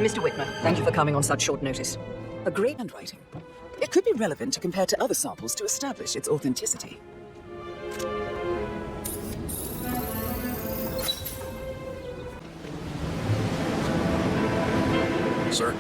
Mr. Whitmer, thank you for coming on such short notice. A great handwriting. It could be relevant to compare to other samples to establish its authenticity. Sir?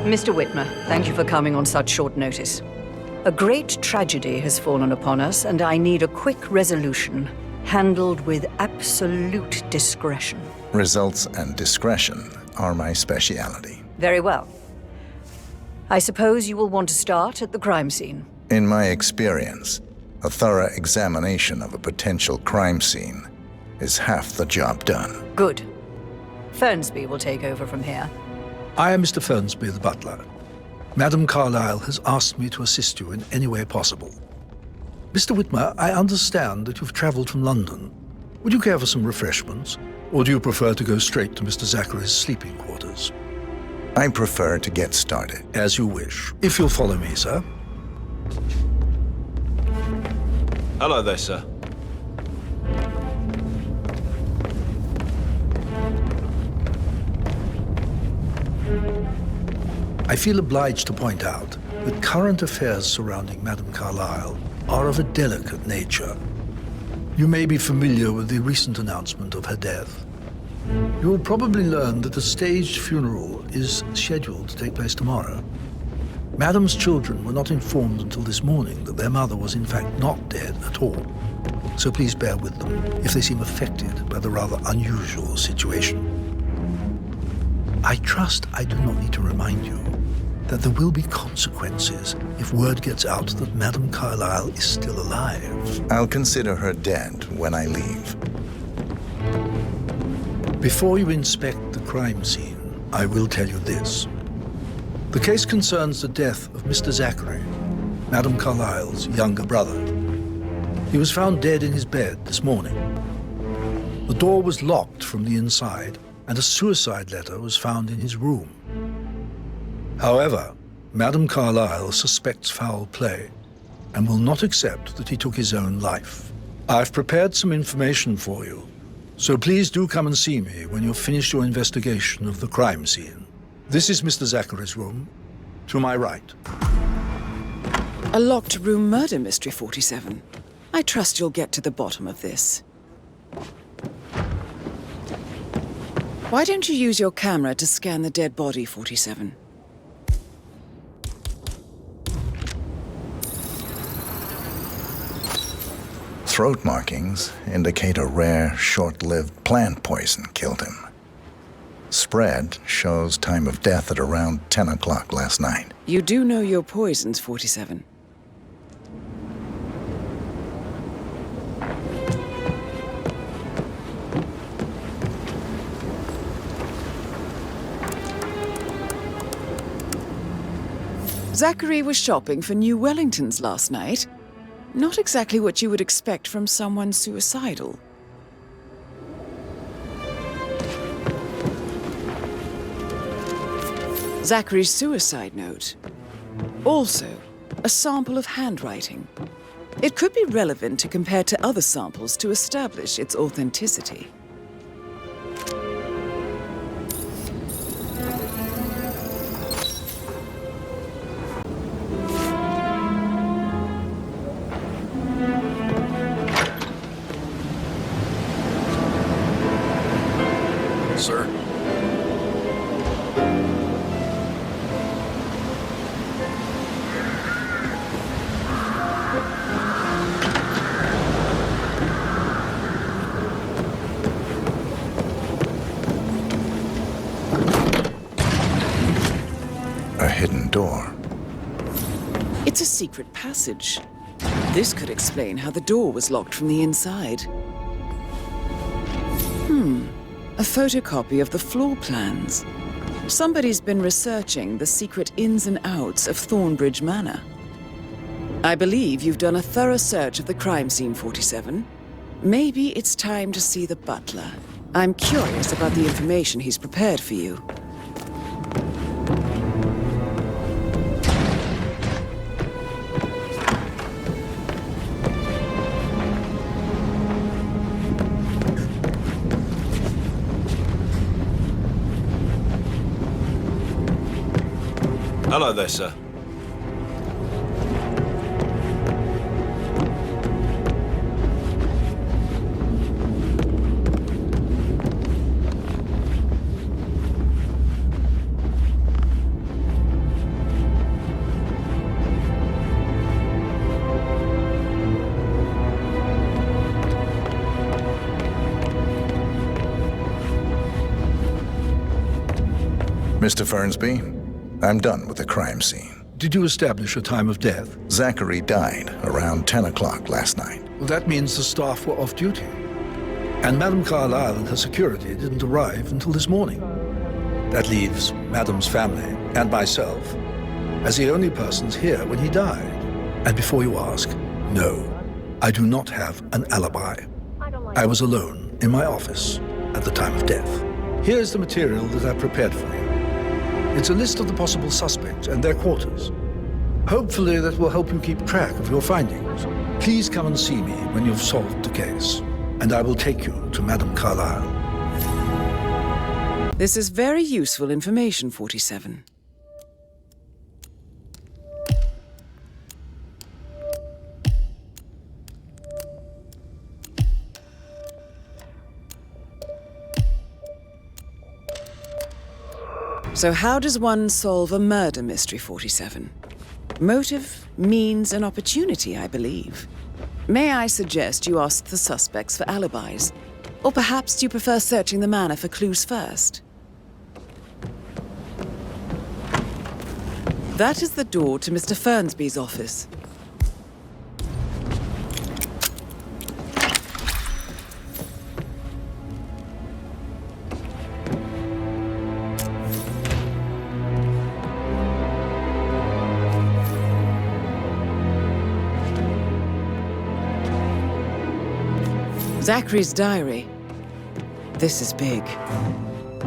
Mr. Whitmer, thank you for coming on such short notice. A great tragedy has fallen upon us, and I need a quick resolution, handled with absolute discretion. Results and discretion are my speciality. Very well. I suppose you will want to start at the crime scene. In my experience, a thorough examination of a potential crime scene is half the job done. Good. Fernsby will take over from here. I am Mr. Fernsby, the butler. Madam Carlyle has asked me to assist you in any way possible. Mr. Whitmer, I understand that you've traveled from London. Would you care for some refreshments? Or do you prefer to go straight to Mr. Zachary's sleeping quarters? I prefer to get started. As you wish. If you'll follow me, sir. Hello there, sir. I feel obliged to point out that current affairs surrounding Madame Carlyle are of a delicate nature. You may be familiar with the recent announcement of her death. You will probably learn that a staged funeral is scheduled to take place tomorrow. Madame's children were not informed until this morning that their mother was in fact not dead at all. So please bear with them if they seem affected by the rather unusual situation. I trust I do not need to remind you that there will be consequences if word gets out that Madame Carlyle is still alive. I'll consider her dead when I leave. Before you inspect the crime scene, I will tell you this. The case concerns the death of Mr. Zachary, Madame Carlyle's younger brother. He was found dead in his bed this morning. The door was locked from the inside, and a suicide letter was found in his room. However, Madame Carlyle suspects foul play and will not accept that he took his own life. I've prepared some information for you, so please do come and see me when you've finished your investigation of the crime scene. This is Mr. Zachary's room, to my right. A locked room murder mystery, 47. I trust you'll get to the bottom of this. Why don't you use your camera to scan the dead body, 47? Throat markings indicate a rare, short-lived plant poison killed him. Spread shows time of death at around 10 o'clock last night. You do know your poisons, 47. Zachary was shopping for new Wellingtons last night. Not exactly what you would expect from someone suicidal. Zachary's suicide note. Also, a sample of handwriting. It could be relevant to compare to other samples to establish its authenticity. Sir? door. It's a secret passage. This could explain how the door was locked from the inside. A photocopy of the floor plans. Somebody's been researching the secret ins and outs of Thornbridge Manor. I believe you've done a thorough search of the crime scene, 47. Maybe it's time to see the butler. I'm curious about the information he's prepared for you. Hello there, sir. Mr. Fernsby, I'm done with the crime scene. Did you establish a time of death? Zachary died around 10 o'clock last night. Well, that means the staff were off duty. And Madame Carlyle and her security didn't arrive until this morning. That leaves Madame's family and myself as the only persons here when he died. And before you ask, no, I do not have an alibi. I was alone in my office at the time of death. Here's the material that I prepared for you. It's a list of the possible suspects and their quarters. Hopefully that will help you keep track of your findings. Please come and see me when you've solved the case, and I will take you to Madame Carlyle. This is very useful information, 47. So how does one solve a murder mystery, 47? Motive, means, and opportunity, I believe. May I suggest you ask the suspects for alibis? Or perhaps do you prefer searching the manor for clues first? That is the door to Mr. Fernsby's office. Zachary's diary. This is big.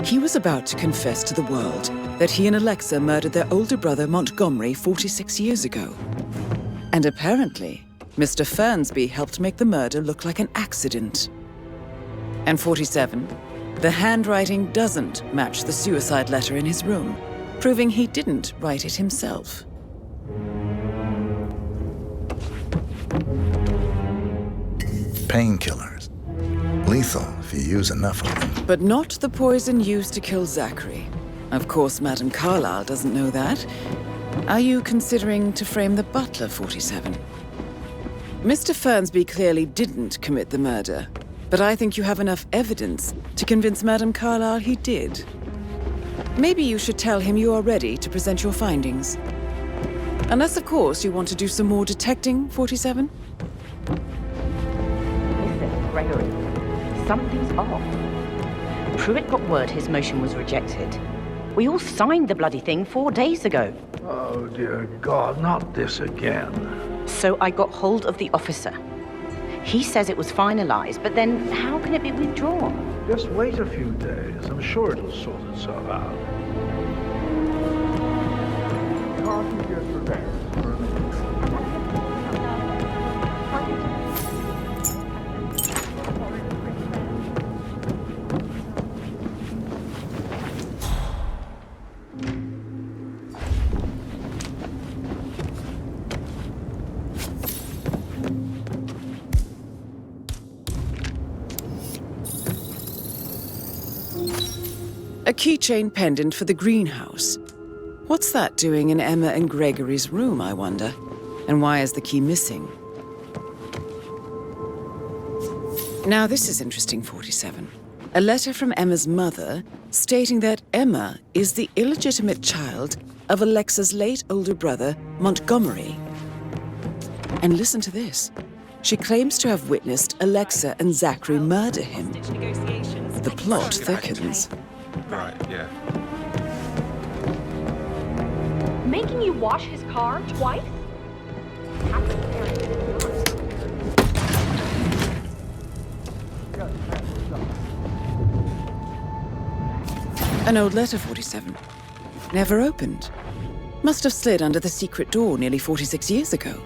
He was about to confess to the world that he and Alexa murdered their older brother Montgomery 46 years ago. And apparently, Mr. Fernsby helped make the murder look like an accident. And 47, the handwriting doesn't match the suicide letter in his room, proving he didn't write it himself. Painkillers. Lethal if you use enough of them. But not the poison used to kill Zachary. Of course, Madame Carlyle doesn't know that. Are you considering to frame the butler, 47? Mr. Fernsby clearly didn't commit the murder, but I think you have enough evidence to convince Madame Carlyle he did. Maybe you should tell him you are ready to present your findings. Unless, of course, you want to do some more detecting, 47? Listen, Gregory. Something's off. Pruitt got word his motion was rejected. We all signed the bloody thing 4 days ago. Oh, dear God, not this again. So I got hold of the officer. He says it was finalized, but then how can it be withdrawn? Just wait a few days. I'm sure it'll sort itself out. Can't you just relax for a minute? A keychain pendant for the greenhouse. What's that doing in Emma and Gregory's room, I wonder? And why is the key missing? Now this is interesting, 47. A letter from Emma's mother stating that Emma is the illegitimate child of Alexa's late older brother, Montgomery. And listen to this. She claims to have witnessed Alexa and Zachary murder him. The plot thickens. Right, yeah. Making you wash his car twice? An old letter, 47. Never opened. Must have slid under the secret door nearly 46 years ago.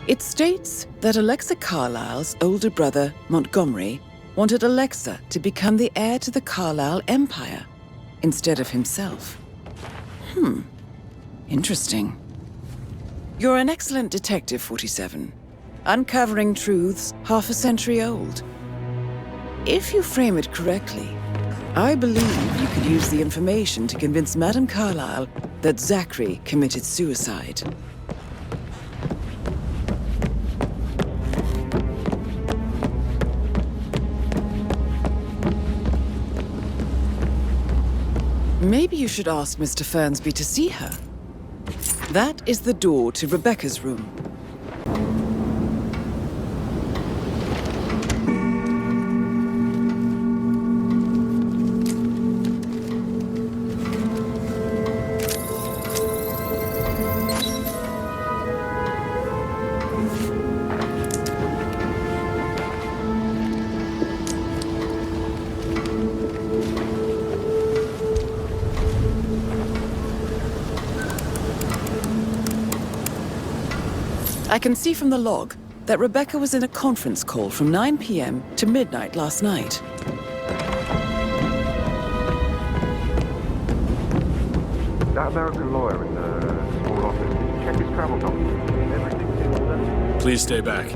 It states that Alexa Carlisle's older brother, Montgomery, wanted Alexa to become the heir to the Carlisle Empire instead of himself. Interesting. You're an excellent detective, 47. Uncovering truths half a century old. If you frame it correctly, I believe you could use the information to convince Madame Carlisle that Zachary committed suicide. Maybe you should ask Mr. Fernsby to see her. That is the door to Rebecca's room. I can see from the log that Rebecca was in a conference call from 9 p.m. to midnight last night. That American lawyer in the small office, did you check his travel documents? Everything's in order? Please stay back.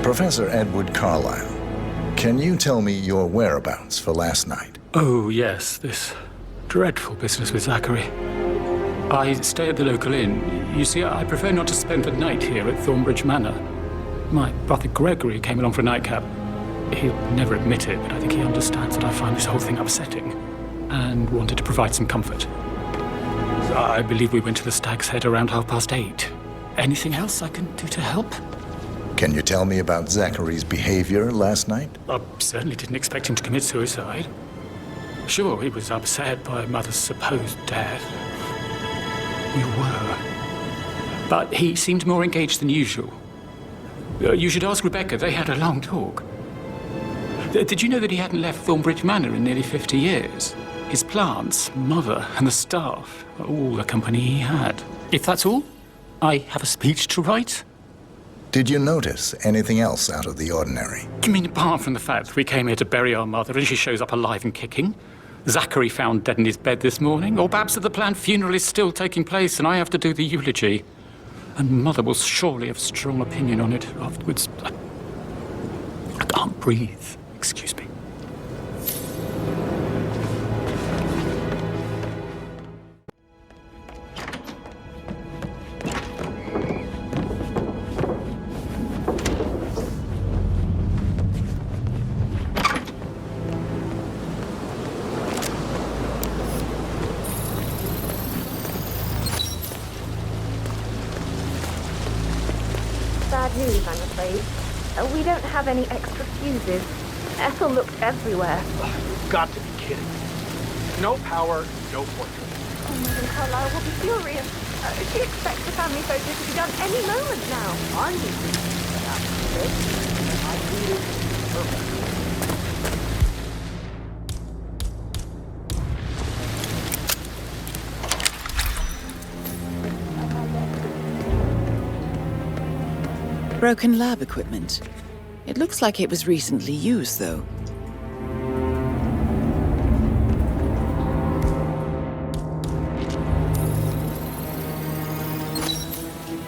Professor Edward Carlisle, can you tell me your whereabouts for last night? Oh, yes, this dreadful business with Zachary. I stay at the local inn. You see, I prefer not to spend the night here at Thornbridge Manor. My brother Gregory came along for a nightcap. He'll never admit it, but I think he understands that I find this whole thing upsetting and wanted to provide some comfort. I believe we went to the Stag's Head around 8:30. Anything else I can do to help? Can you tell me about Zachary's behavior last night? I certainly didn't expect him to commit suicide. Sure, he was upset by Mother's supposed death. We were. But he seemed more engaged than usual. You should ask Rebecca. They had a long talk. Did you know that he hadn't left Thornbridge Manor in nearly 50 years? His plants, Mother, and the staff, all the company he had. If that's all, I have a speech to write. Did you notice anything else out of the ordinary? You mean apart from the fact that we came here to bury our mother and she shows up alive and kicking? Zachary found dead in his bed this morning? Or perhaps that the planned funeral is still taking place and I have to do the eulogy? And Mother will surely have a strong opinion on it afterwards. I can't breathe. Excuse me. Bad news, I'm afraid. We don't have any extra fuses. Ethel looked everywhere. Got to be kidding. No power, no portrait. Oh, Madame Carlisle will be furious. She expects the family photo to be done any moment now. I'm just this. I need it perfect. Broken lab equipment. It looks like it was recently used, though.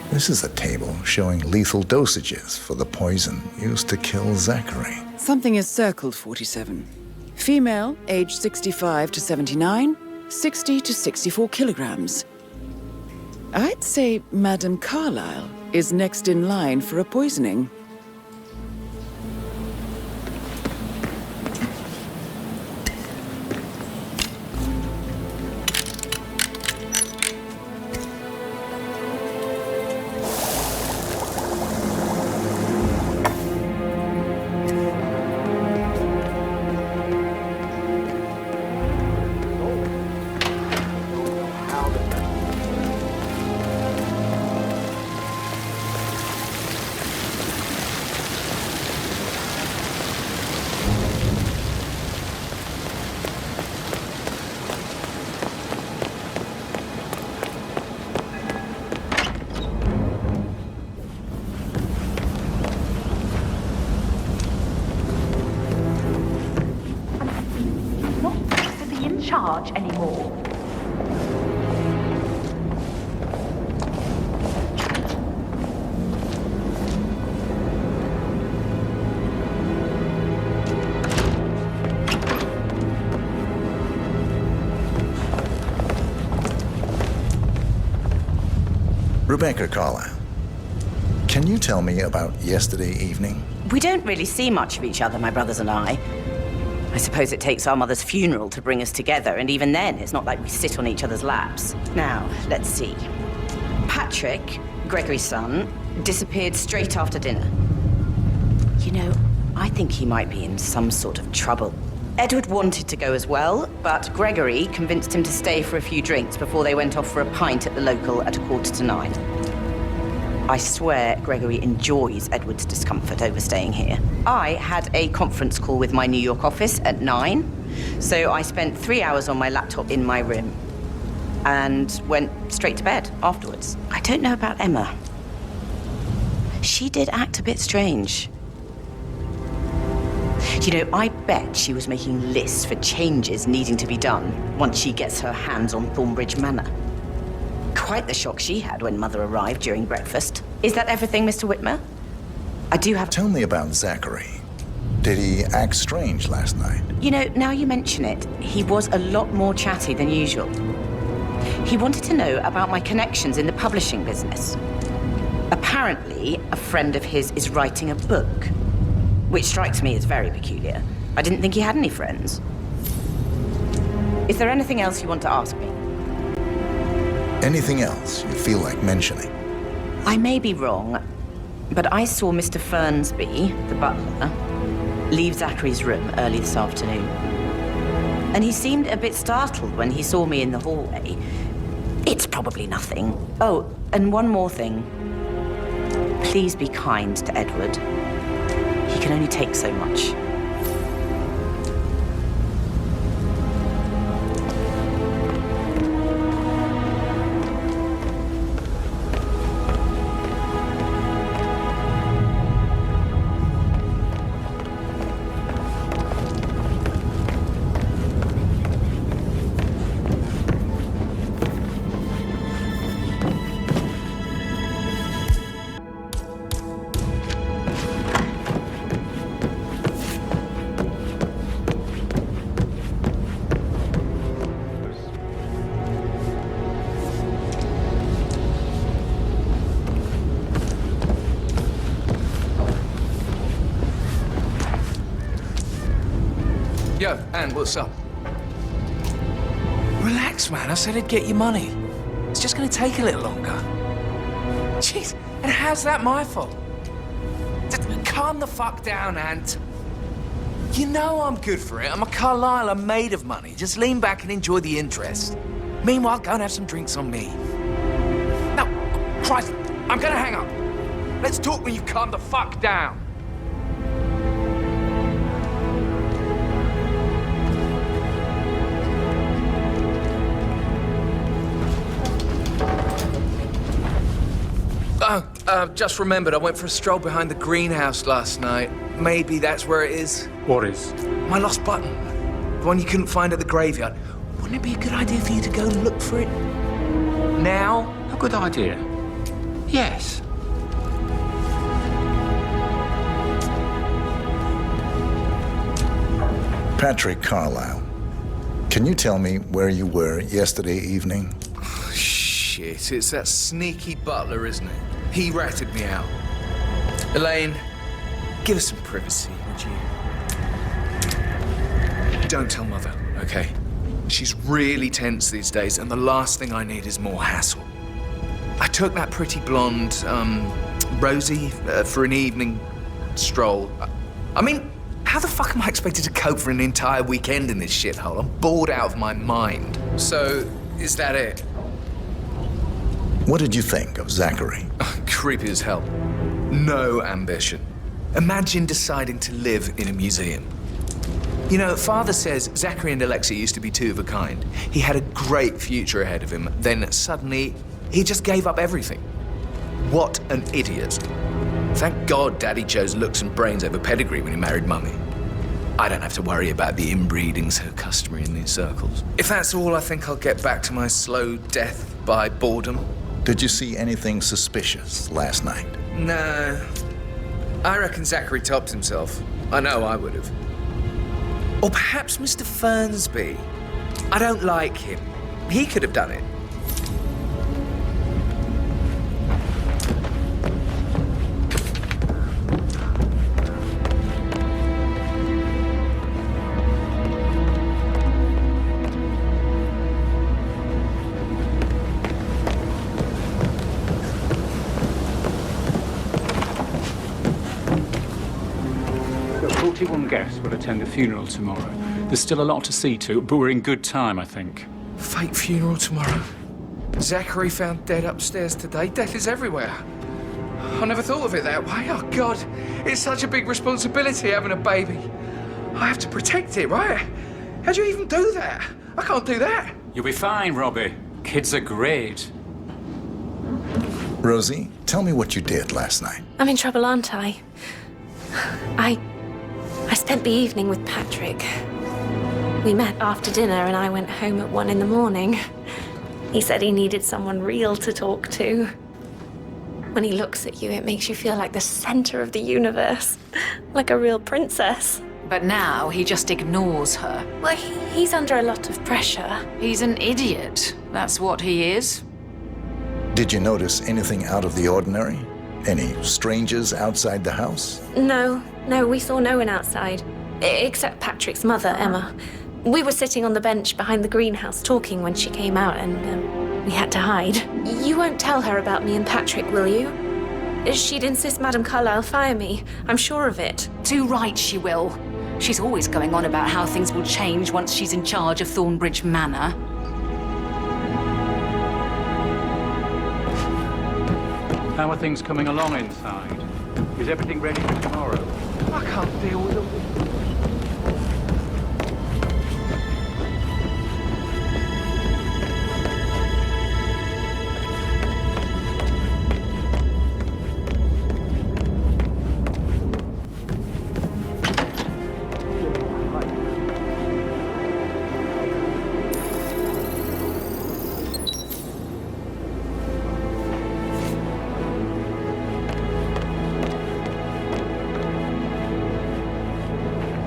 This is a table showing lethal dosages for the poison used to kill Zachary. Something is circled, 47. Female, age 65 to 79, 60 to 64 kilograms. I'd say Madame Carlyle is next in line for a poisoning. Charge anymore. Rebecca Carlyle, can you tell me about yesterday evening? We don't really see much of each other, my brothers and I suppose it takes our mother's funeral to bring us together, and even then, it's not like we sit on each other's laps. Now, let's see. Patrick, Gregory's son, disappeared straight after dinner. You know, I think he might be in some sort of trouble. Edward wanted to go as well, but Gregory convinced him to stay for a few drinks before they went off for a pint at the local at 8:45. I swear Gregory enjoys Edward's discomfort overstaying here. I had a conference call with my New York office at 9, so I spent 3 hours on my laptop in my room and went straight to bed afterwards. I don't know about Emma. She did act a bit strange. You know, I bet she was making lists for changes needing to be done once she gets her hands on Thornbridge Manor. Quite the shock she had when Mother arrived during breakfast. Is that everything, Mr. Whitmer? I do have... Tell me about Zachary. Did he act strange last night? You know, now you mention it, he was a lot more chatty than usual. He wanted to know about my connections in the publishing business. Apparently, a friend of his is writing a book, which strikes me as very peculiar. I didn't think he had any friends. Is there anything else you want to ask me? Anything else you feel like mentioning? I may be wrong, but I saw Mr. Fernsby, the butler, leave Zachary's room early this afternoon. And he seemed a bit startled when he saw me in the hallway. It's probably nothing. Oh, and one more thing. Please be kind to Edward. He can only take so much. Yo, Anne, what's up? Relax, man. I said I'd get you money. It's just gonna take a little longer. Jeez, and how's that my fault? Calm the fuck down, Ant. You know I'm good for it. I'm a Carlyle. I'm made of money. Just lean back and enjoy the interest. Meanwhile, go and have some drinks on me. No, Christ, I'm gonna hang up. Let's talk when you calm the fuck down. Just remembered I went for a stroll behind the greenhouse last night. Maybe that's where it is. What is? My lost button. The one you couldn't find at the graveyard. Wouldn't it be a good idea for you to go and look for it now? A good idea. Yes. Patrick Carlyle, can you tell me where you were yesterday evening? Oh, shit, it's that sneaky butler, isn't it? He ratted me out. Elaine, give us some privacy, would you? Don't tell Mother, okay? She's really tense these days, and the last thing I need is more hassle. I took that pretty blonde, Rosie, for an evening stroll. I mean, how the fuck am I expected to cope for an entire weekend in this shithole? I'm bored out of my mind. So, is that it? What did you think of Zachary? Creepy as hell. No ambition. Imagine deciding to live in a museum. You know, Father says Zachary and Alexa used to be two of a kind. He had a great future ahead of him. Then suddenly, he just gave up everything. What an idiot. Thank God Daddy chose looks and brains over pedigree when he married Mummy. I don't have to worry about the inbreeding so customary in these circles. If that's all, I think I'll get back to my slow death by boredom. Did you see anything suspicious last night? No. I reckon Zachary topped himself. I know I would have. Or perhaps Mr. Fernsby. I don't like him. He could have done it. Guests will attend the funeral tomorrow. There's still a lot to see to, but we're in good time, I think. Fake funeral tomorrow. Zachary found dead upstairs today. Death is everywhere. I never thought of it that way. Oh, God. It's such a big responsibility having a baby. I have to protect it, right? How do you even do that? I can't do that. You'll be fine, Robbie. Kids are great. Rosie, tell me what you did last night. I'm in trouble, aren't I? I spent the evening with Patrick. We met after dinner and I went home at 1 in the morning. He said he needed someone real to talk to. When he looks at you, it makes you feel like the center of the universe, like a real princess. But now he just ignores her. Well, he's under a lot of pressure. He's an idiot. That's what he is. Did you notice anything out of the ordinary? Any strangers outside the house? No, we saw no one outside. Except Patrick's mother, Emma. We were sitting on the bench behind the greenhouse talking when she came out and we had to hide. You won't tell her about me and Patrick, will you? She'd insist Madame Carlyle fire me. I'm sure of it. Too right she will. She's always going on about how things will change once she's in charge of Thornbridge Manor. How are things coming along inside? Is everything ready for tomorrow? I can't deal with it.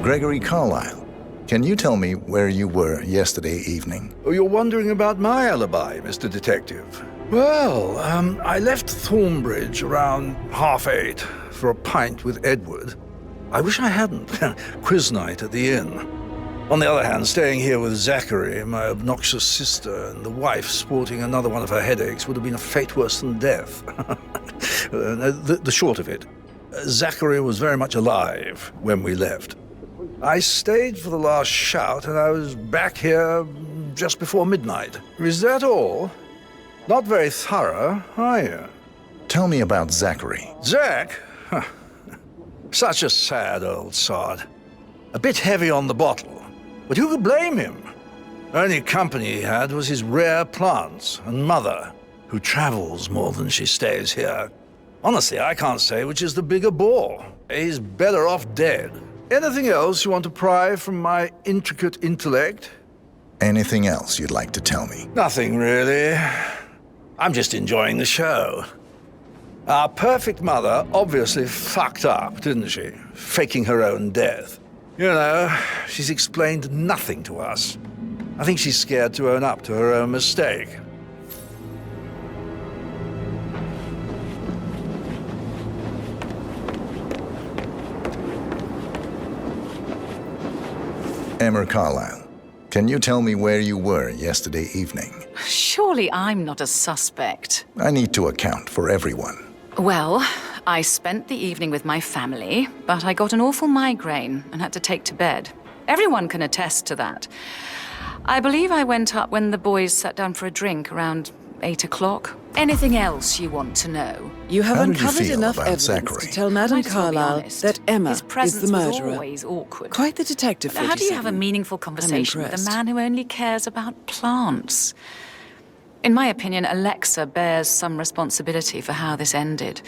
Gregory Carlyle, can you tell me where you were yesterday evening? Oh, you're wondering about my alibi, Mr. Detective. Well, I left Thornbridge around 8:30 for a pint with Edward. I wish I hadn't. Quiz night at the inn. On the other hand, staying here with Zachary, my obnoxious sister, and the wife sporting another one of her headaches would have been a fate worse than death. The short of it, Zachary was very much alive when we left. I stayed for the last shout, and I was back here just before midnight. Is that all? Not very thorough, are you? Tell me about Zachary. Zach? Huh. Such a sad old sod. A bit heavy on the bottle, but who could blame him? Only company he had was his rare plants and mother, who travels more than she stays here. Honestly, I can't say which is the bigger bore. He's better off dead. Anything else you want to pry from my intricate intellect? Anything else you'd like to tell me? Nothing, really. I'm just enjoying the show. Our perfect mother obviously fucked up, didn't she? Faking her own death. You know, she's explained nothing to us. I think she's scared to own up to her own mistake. Emma Carlyle, can you tell me where you were yesterday evening? Surely I'm not a suspect. I need to account for everyone. Well, I spent the evening with my family, but I got an awful migraine and had to take to bed. Everyone can attest to that. I believe I went up when the boys sat down for a drink around 8 o'clock. Anything else you want to know? You have How did you uncovered feel enough about evidence Zachary? to tell Madame Might as well be Carlyle honest. that Emma His is presence the was murderer. always awkward. Quite the detective, How do you 47. have a meaningful conversation with a impressed. man who only cares about plants? In my opinion, Alexa bears some responsibility for how this ended.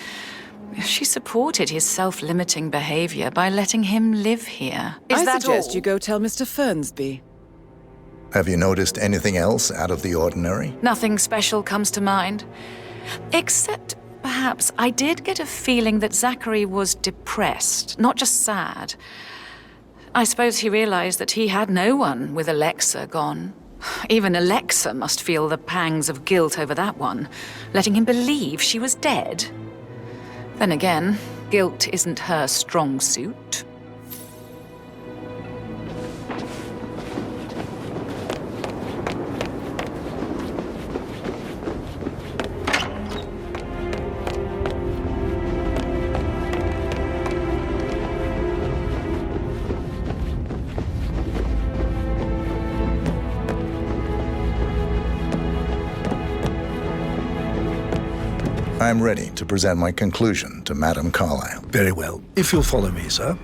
She supported his self-limiting behavior by letting him live here. Is I that suggest all? you go tell Mr. Fernsby. Have you noticed anything else out of the ordinary? Nothing special comes to mind. Except, perhaps, I did get a feeling that Zachary was depressed, not just sad. I suppose he realized that he had no one with Alexa gone. Even Alexa must feel the pangs of guilt over that one, letting him believe she was dead. Then again, guilt isn't her strong suit. I'm ready to present my conclusion to Madame Carlyle. Very well. If you'll follow me, sir.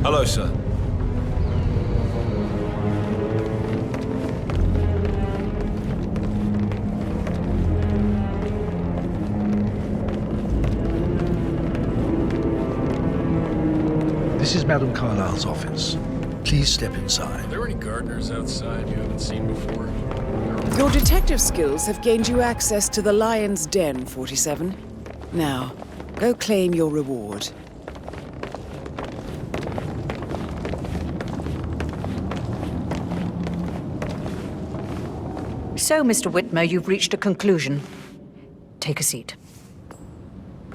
Hello, sir. This is Madame Carlyle's office. Please step inside. Are there any gardeners outside you haven't seen before? Your detective skills have gained you access to the Lion's Den, 47. Now, go claim your reward. So, Mr. Whitmer, you've reached a conclusion. Take a seat.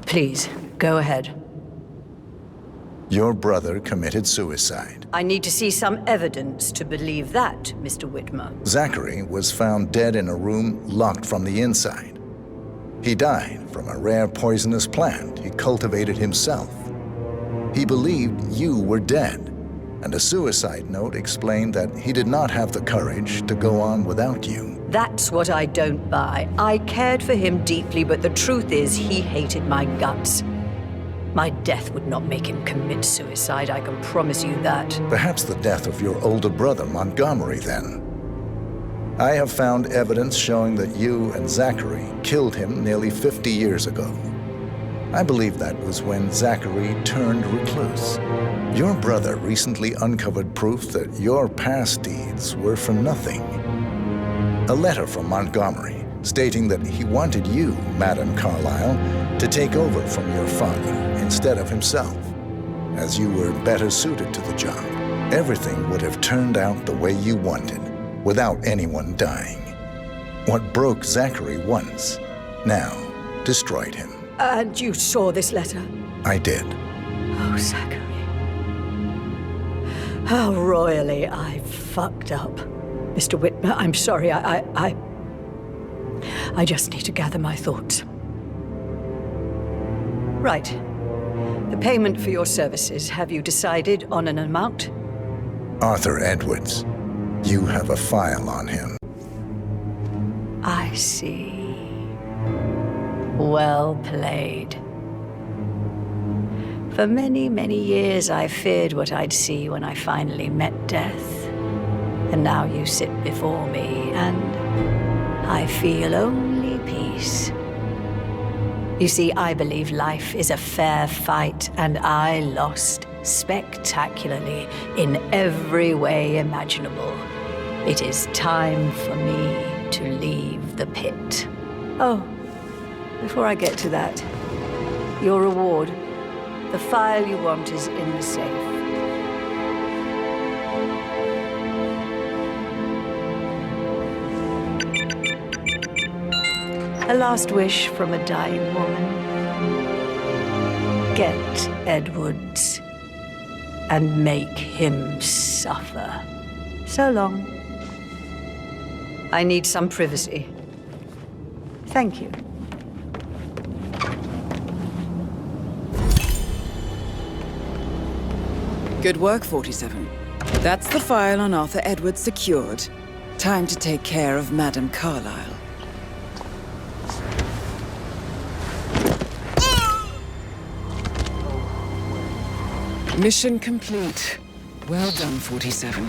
Please, go ahead. Your brother committed suicide. I need to see some evidence to believe that, Mr. Whitmer. Zachary was found dead in a room locked from the inside. He died from a rare poisonous plant he cultivated himself. He believed you were dead, and a suicide note explained that he did not have the courage to go on without you. That's what I don't buy. I cared for him deeply, but the truth is he hated my guts. My death would not make him commit suicide, I can promise you that. Perhaps the death of your older brother, Montgomery, then. I have found evidence showing that you and Zachary killed him nearly 50 years ago. I believe that was when Zachary turned recluse. Your brother recently uncovered proof that your past deeds were for nothing. A letter from Montgomery stating that he wanted you, Madame Carlyle, to take over from your father instead of himself, as you were better suited to the job. Everything would have turned out the way you wanted, without anyone dying. What broke Zachary once, now destroyed him. And you saw this letter? I did. Oh, Zachary. How royally I fucked up. Mr. Whitmer, I'm sorry, I just need to gather my thoughts. Right. The payment for your services, have you decided on an amount? Arthur Edwards. You have a file on him. I see. Well played. For many, many years, I feared what I'd see when I finally met death. And now you sit before me, and I feel only peace. You see, I believe life is a fair fight, and I lost spectacularly in every way imaginable. It is time for me to leave the pit. Oh, before I get to that, your reward. The file you want is in the safe. A last wish from a dying woman. Get Edwards and make him suffer. So long. I need some privacy. Thank you. Good work, 47. That's the file on Arthur Edwards secured. Time to take care of Madame Carlyle. Mission complete. Well done, 47.